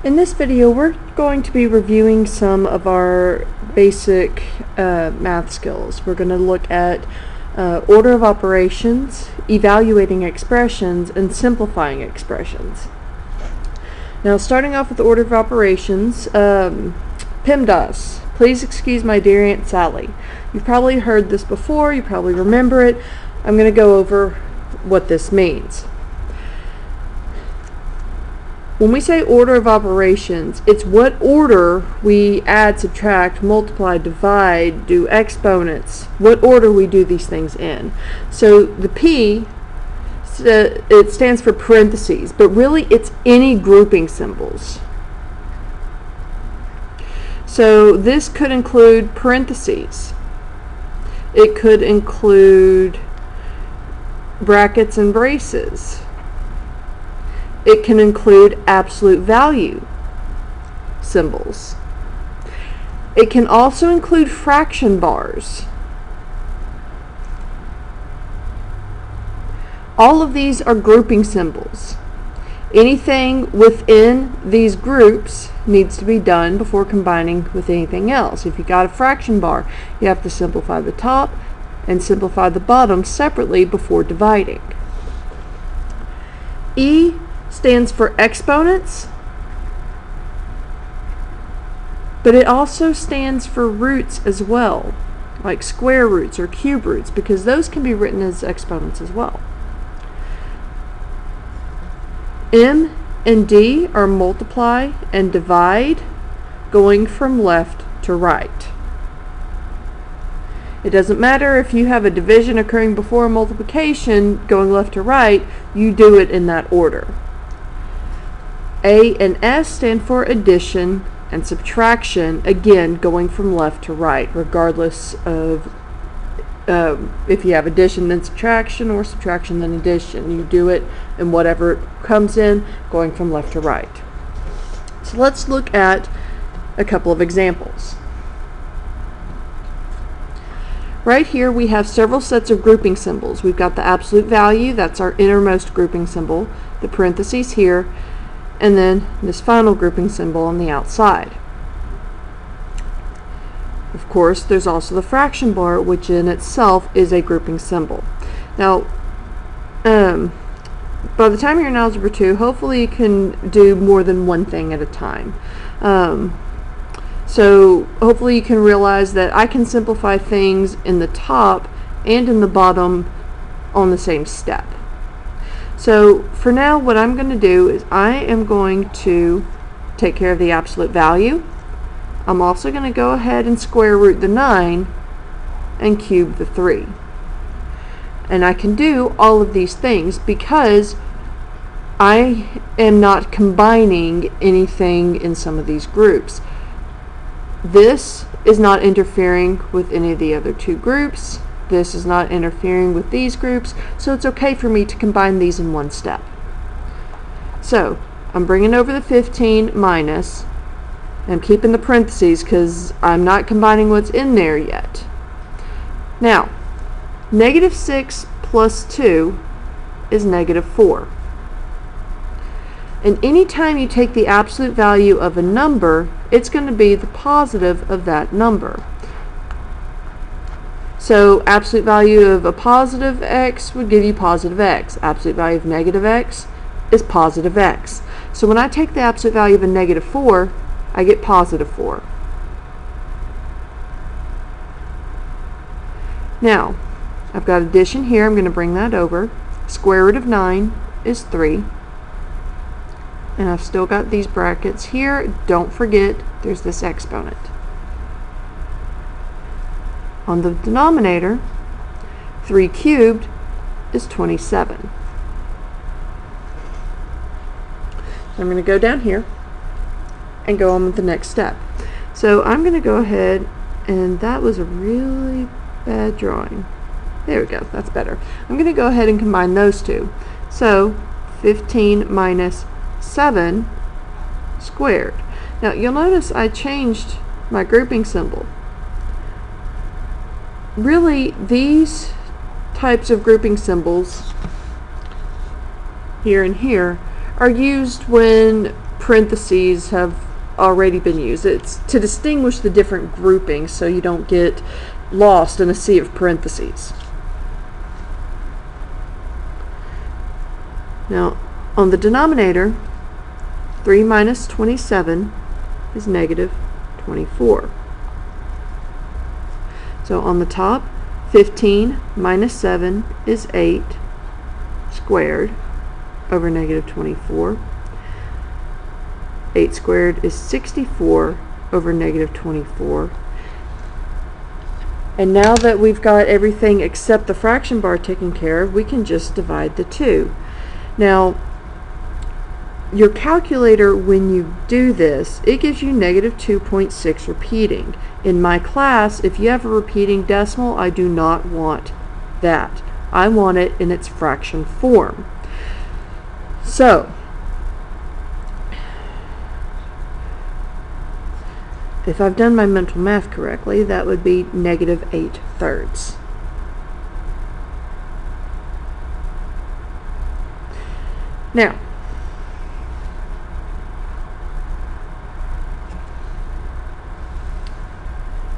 In this video, we're going to be reviewing some of our basic math skills. We're going to look at order of operations, evaluating expressions, and simplifying expressions. Now, starting off with the order of operations, PEMDAS. Please excuse my dear Aunt Sally. You've probably heard this before, you probably remember it. I'm going to go over what this means. When we say order of operations, it's what order we add, subtract, multiply, divide, do exponents, what order we do these things in. So the P, it stands for parentheses, but really it's any grouping symbols. So this could include parentheses. It could include brackets and braces. It can include absolute value symbols. It can also include fraction bars. All of these are grouping symbols. Anything within these groups needs to be done before combining with anything else. If you got a fraction bar, you have to simplify the top and simplify the bottom separately before dividing. E stands for exponents, but it also stands for roots as well, like square roots or cube roots, because those can be written as exponents as well. M and D are multiply and divide, going from left to right. It doesn't matter if you have a division occurring before multiplication going left to right, you do it in that order. A and S stand for addition and subtraction, again going from left to right, regardless of if you have addition then subtraction or subtraction then addition. You do it in whatever comes in, going from left to right. So let's look at a couple of examples. Right here we have several sets of grouping symbols. We've got the absolute value, that's our innermost grouping symbol, the parentheses here, and then this final grouping symbol on the outside. Of course, there's also the fraction bar, which in itself is a grouping symbol. Now, by the time you're in Algebra 2, hopefully you can do more than one thing at a time. So hopefully you can realize that I can simplify things in the top and in the bottom on the same step. So for now, what I'm going to do is I am going to take care of the absolute value. I'm also going to go ahead and square root the 9 and cube the 3. And I can do all of these things because I am not combining anything in some of these groups. This is not interfering with any of the other two groups. This is not interfering with these groups, so it's okay for me to combine these in one step. So I'm bringing over the 15 minus, I'm keeping the parentheses because I'm not combining what's in there yet. Now, negative 6 plus 2 is negative 4. And anytime you take the absolute value of a number, it's going to be the positive of that number. So absolute value of a positive x would give you positive x. Absolute value of negative x is positive x. So when I take the absolute value of a negative 4, I get positive 4. Now, I've got addition here. I'm going to bring that over. Square root of 9 is 3. And I've still got these brackets here. Don't forget, there's this exponent. On the denominator, 3 cubed is 27. So I'm going to go down here and go on with the next step. So I'm going to go ahead, and that was a really bad drawing. There we go, that's better. I'm going to go ahead and combine those two. So 15 minus 7 squared. Now you'll notice I changed my grouping symbol. Really, these types of grouping symbols here and here are used when parentheses have already been used. It's to distinguish the different groupings so you don't get lost in a sea of parentheses. Now, on the denominator, 3 minus 27 is negative 24. So on the top, 15 minus 7 is 8 squared over negative 24. 8 squared is 64 over negative 24. And now that we've got everything except the fraction bar taken care of, we can just divide the two. Now, your calculator, when you do this, it gives you negative 2.6 repeating. In my class, if you have a repeating decimal, I do not want that. I want it in its fraction form. So, if I've done my mental math correctly, that would be negative 8/3. Now,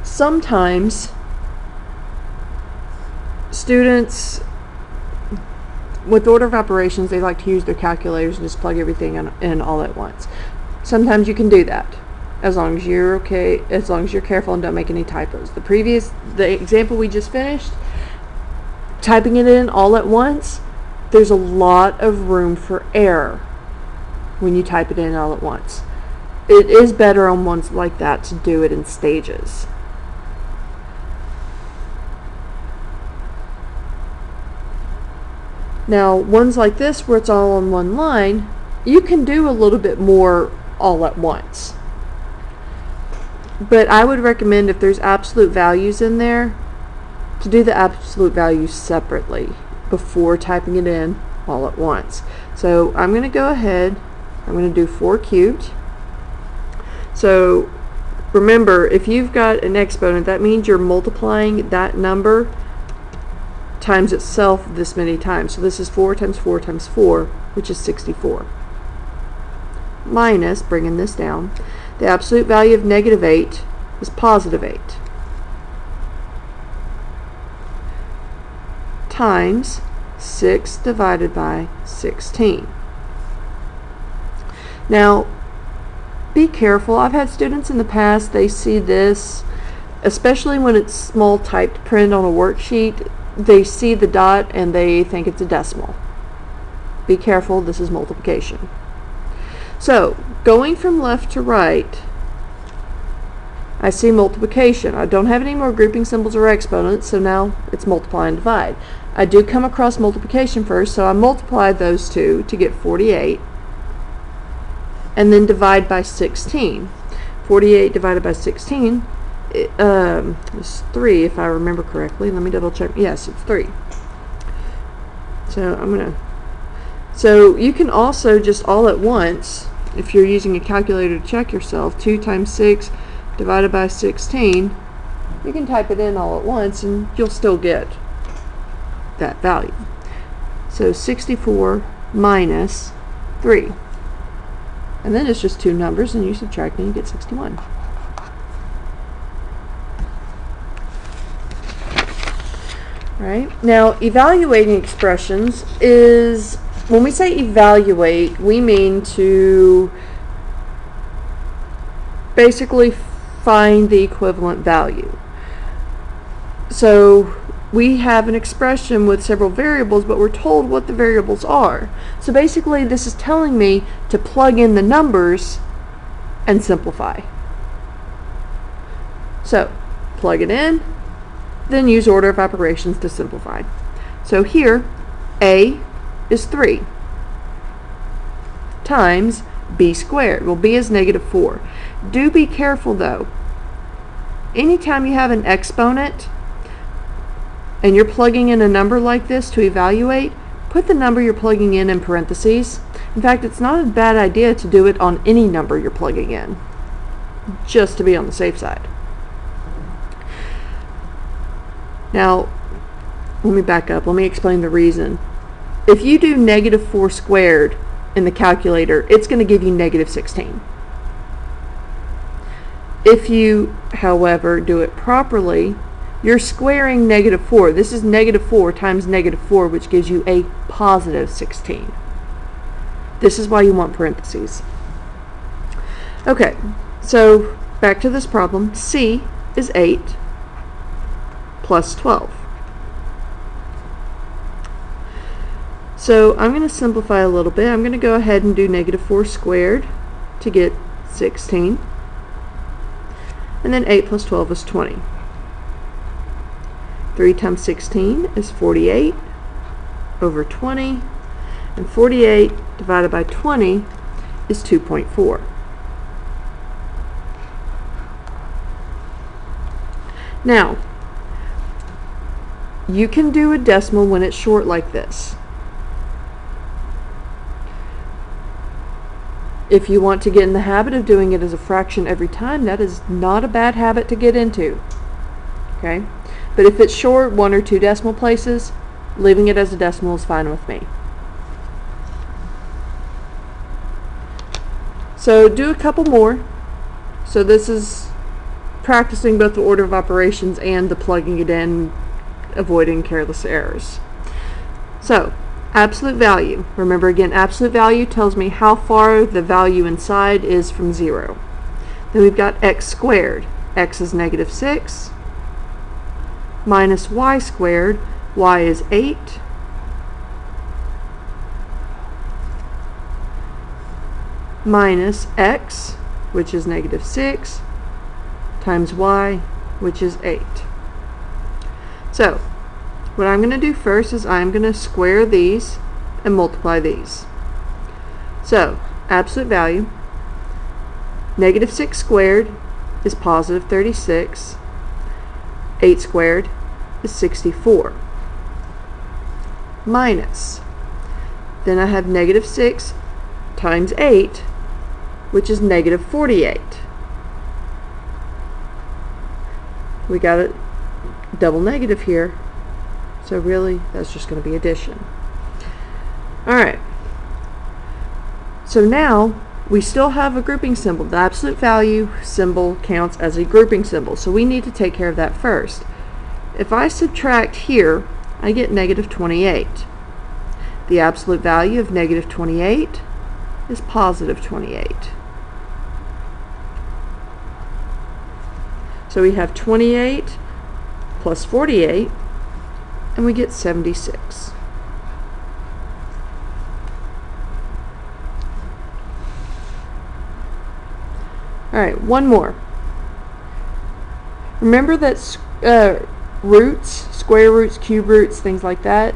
sometimes students with order of operations, they like to use their calculators and just plug everything in all at once. Sometimes you can do that, as long as you're okay, as long as you're careful and don't make any typos. The example we just finished, typing it in all at once, there's a lot of room for error when you type it in all at once. It is better on ones like that to do it in stages. Now, ones like this where it's all on one line, you can do a little bit more all at once. But I would recommend, if there's absolute values in there, to do the absolute values separately before typing it in all at once. So I'm going to go ahead, I'm going to do 4 cubed. So remember, if you've got an exponent, that means you're multiplying that number times itself this many times. So this is 4 times 4 times 4, which is 64. Minus, bringing this down, the absolute value of negative 8 is positive 8. Times 6 divided by 16. Now, be careful. I've had students in the past, they see this, especially when it's small typed print on a worksheet, they see the dot and they think it's a decimal. Be careful, this is multiplication. So, going from left to right, I see multiplication. I don't have any more grouping symbols or exponents, so now it's multiply and divide. I do come across multiplication first, so I multiply those two to get 48, and then divide by 16. 48 divided by 16 is 3, if I remember correctly. Let me double check. Yes, it's 3. So you can also just all at once, if you're using a calculator to check yourself, 2 times 6 divided by 16, you can type it in all at once and you'll still get that value. So 64 minus 3. And then it's just two numbers and you subtract and you get 61. Right? Now, evaluating expressions is, when we say evaluate, we mean to basically find the equivalent value. So we have an expression with several variables, but we're told what the variables are. So basically this is telling me to plug in the numbers and simplify. So plug it in, then use order of operations to simplify. So here, A is 3 times b squared. Well, b is negative 4. Do be careful though. Anytime you have an exponent and you're plugging in a number like this to evaluate, put the number you're plugging in parentheses. In fact, it's not a bad idea to do it on any number you're plugging in, just to be on the safe side. Now, let me back up. Let me explain the reason. If you do negative 4 squared in the calculator, it's going to give you negative 16. If you, however, do it properly, you're squaring negative 4. This is negative 4 times negative 4, which gives you a positive 16. This is why you want parentheses. Okay, so back to this problem. C is 8 plus 12. So I'm going to simplify a little bit. I'm going to go ahead and do negative 4 squared to get 16. And then 8 plus 12 is 20. 3 times 16 is 48 over 20. And 48 divided by 20 is 2.4. Now, you can do a decimal when it's short like this. If you want to get in the habit of doing it as a fraction every time, that is not a bad habit to get into. Okay? But if it's short, 1 or 2 decimal places, leaving it as a decimal is fine with me. So do a couple more. So this is practicing both the order of operations and the plugging it in, avoiding careless errors. So, absolute value. Remember again, absolute value tells me how far the value inside is from 0. Then we've got x squared. X is negative 6 minus y squared. Y is 8 minus x, which is negative 6, times y, which is 8. So, what I'm going to do first is I'm going to square these and multiply these. So, absolute value, negative 6 squared is positive 36. 8 squared is 64. Minus, then I have negative 6 times 8, which is negative 48. We got a double negative here, so really that's just going to be addition. Alright, so now we still have a grouping symbol. The absolute value symbol counts as a grouping symbol, so we need to take care of that first. If I subtract here, I get negative 28. The absolute value of negative 28 is positive 28. So we have 28 plus 48, and we get 76. Alright, one more. Remember that roots, square roots, cube roots, things like that,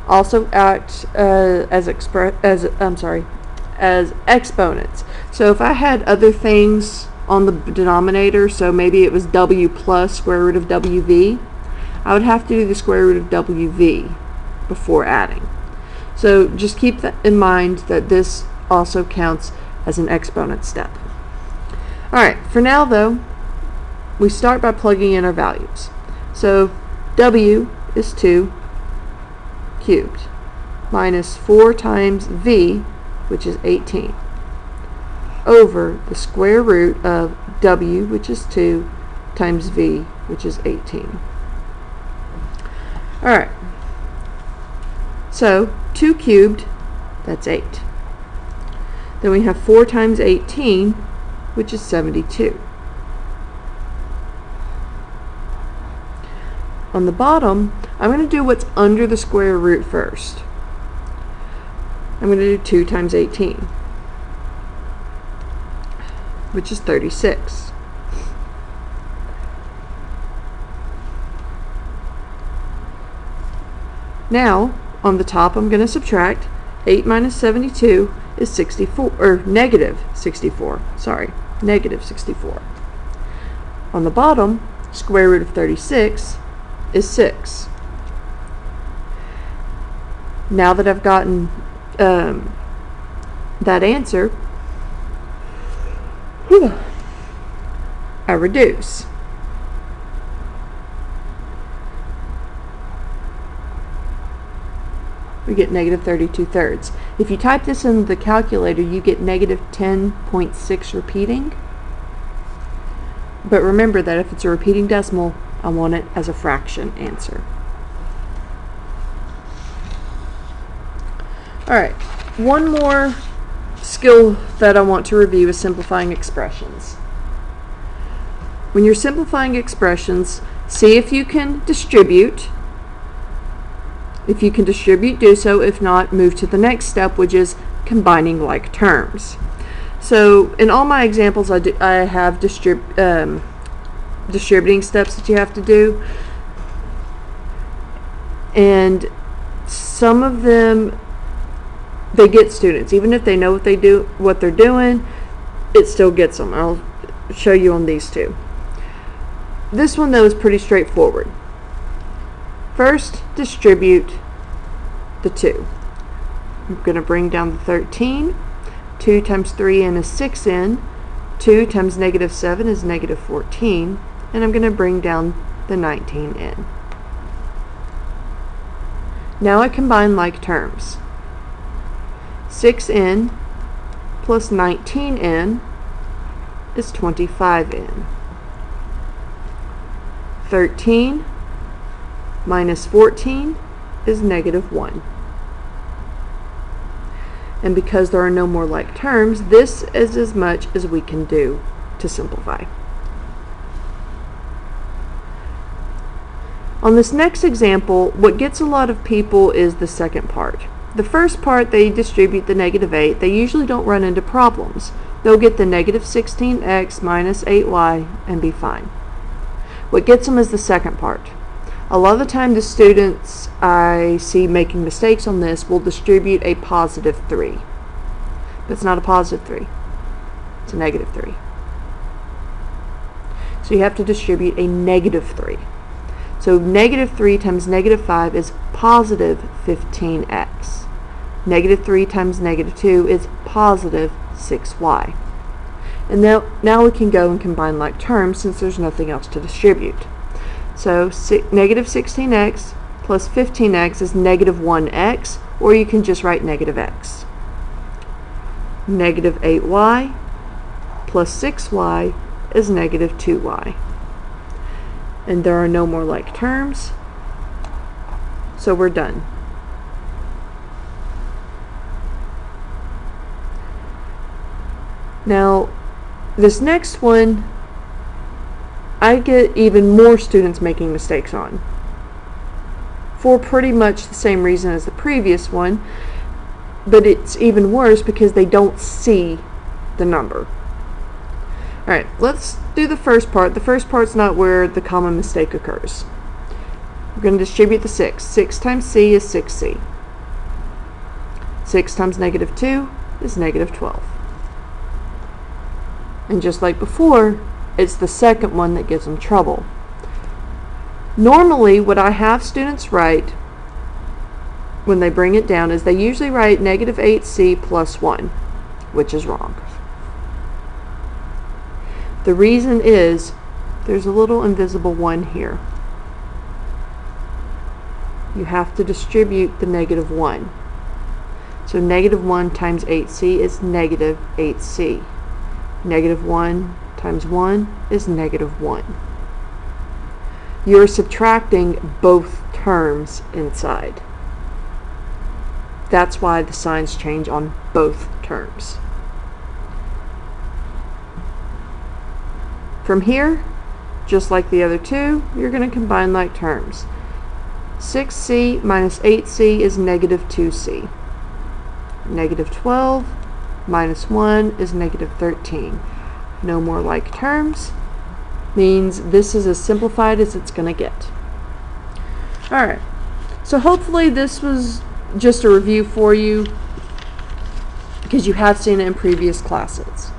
also act as exponents. So if I had other things on the denominator, so maybe it was w plus square root of wv, I would have to do the square root of wv before adding. So just keep that in mind, that this also counts as an exponent step. Alright, for now though, we start by plugging in our values. So w is 2 cubed minus 4 times v, which is 18, over the square root of w, which is 2, times v, which is 18. Alright, so 2 cubed, that's 8. Then we have 4 times 18, which is 72. On the bottom, I'm going to do what's under the square root first. I'm going to do 2 times 18, which is 36. Now, on the top, I'm going to subtract. 8 minus 72 is 64, or negative 64, sorry, negative 64. On the bottom, square root of 36 is 6. Now that I've gotten that answer, I reduce. we get negative 32/3. If you type this in the calculator, you get negative 10.6 repeating. But remember that if it's a repeating decimal, I want it as a fraction answer. Alright, one more skill that I want to review is simplifying expressions. When you're simplifying expressions, see if you can distribute. If you can distribute, do so. If not, move to the next step, which is combining like terms. So in all my examples, I have distributing steps that you have to do, and some of them they get students even if they know what they're doing. It still gets them. I'll show you on these two. This one though is pretty straightforward. First, distribute the 2. I'm going to bring down the 13. 2 times 3n is 6n. 2 times negative 7 is negative 14. And I'm going to bring down the 19n. Now I combine like terms. 6n plus 19n is 25n. 13 minus 14 is negative 1. And because there are no more like terms, this is as much as we can do to simplify. On this next example, what gets a lot of people is the second part. The first part, they distribute the negative 8. They usually don't run into problems. They'll get the negative 16x minus 8y and be fine. What gets them is the second part. A lot of the time the students I see making mistakes on this will distribute a positive 3. But it's not a positive 3. It's a negative 3. So you have to distribute a negative 3. So negative 3 times negative 5 is positive 15x. Negative 3 times negative 2 is positive 6y. And now we can go and combine like terms since there's nothing else to distribute. So negative 16x plus 15x is negative 1x, or you can just write negative x. Negative 8y plus 6y is negative 2y. And there are no more like terms, so we're done. Now, this next one, I get even more students making mistakes on, for pretty much the same reason as the previous one, but it's even worse because they don't see the number. Alright, let's do the first part. The first part's not where the common mistake occurs. We're going to distribute the 6. 6 times c is 6c. 6 times negative 2 is negative 12. And just like before, it's the second one that gives them trouble. Normally, what I have students write when they bring it down is they usually write negative 8c plus 1, which is wrong. The reason is there's a little invisible 1 here. You have to distribute the negative 1. So negative 1 times 8c is negative 8c. Negative 1 times 1 is negative 1. You're subtracting both terms inside. That's why the signs change on both terms. From here, just like the other two, you're going to combine like terms. 6c minus 8c is negative 2c. Negative 12 minus 1 is negative 13. No more like terms means this is as simplified as it's going to get. Alright, so hopefully this was just a review for you because you have seen it in previous classes.